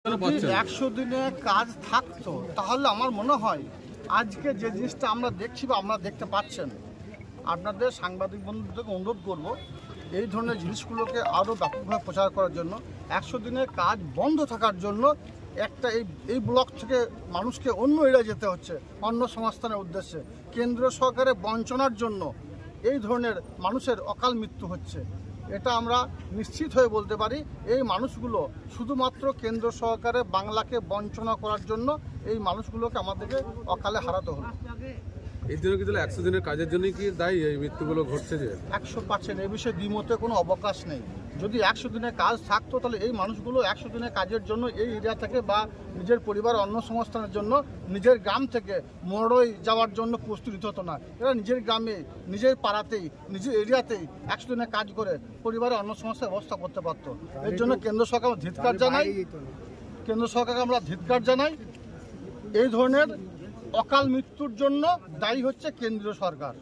যদি 100 দিনে কাজ থাকতো তাহলে আমার মনে হয় আজকে যে জিনিসটা আমরা দেখছি বা আমরা দেখতে পাচ্ছেন, আপনাদের সাংবাদিক বন্ধুদেরকে অনুরোধ করব এই ধরনের জিনিসগুলোকে আরও ব্যাপকভাবে প্রচার করার জন্য। 100 দিনের কাজ বন্ধ থাকার জন্য একটা এই ব্লক থেকে মানুষকে অন্য এরিয়ায় যেতে হচ্ছে অন্য সংস্থানের উদ্দেশ্যে। কেন্দ্র সরকারের বঞ্চনার জন্য এই ধরনের মানুষের অকাল মৃত্যু হচ্ছে। এটা আমরা নিশ্চিত হয়ে বলতে পারি এই মানুষগুলো শুধুমাত্র কেন্দ্র সরকারের বাংলাকে বঞ্চনা করার জন্য এই মানুষগুলোকে আমাদেরকে অকালে হারাতে হলো। এই জন্য কি তাহলে 100 দিনের কাজের জন্যই কি দায়ী এই মৃত্যুগুলো ঘটছে? যে 100% এই বিষয়ে দ্বিমতে কোনো অবকাশ নেই। যদি 100 দিনের কাজ থাকতো তাহলে এই মানুষগুলো 100 দিনের কাজের জন্য এই এরিয়া থেকে বা নিজের পরিবার অন্য সংস্থানের জন্য নিজের গ্রাম থেকে মরোই যাওয়ার জন্য প্রস্তুতি হতো না। এরা নিজের গ্রামে, নিজের পাড়াতেই, নিজের এরিয়াতেই 100 দিনের কাজ করে পরিবারের অন্য সংস্থার ব্যবস্থা করতে পারতো। এর জন্য কেন্দ্র সরকার ধিক্কার জানাই, কেন্দ্র সরকারকে আমরা ধিক্কার জানাই। এই ধরনের অকাল মৃত্যুর জন্য দায়ী হচ্ছে কেন্দ্রীয় সরকার।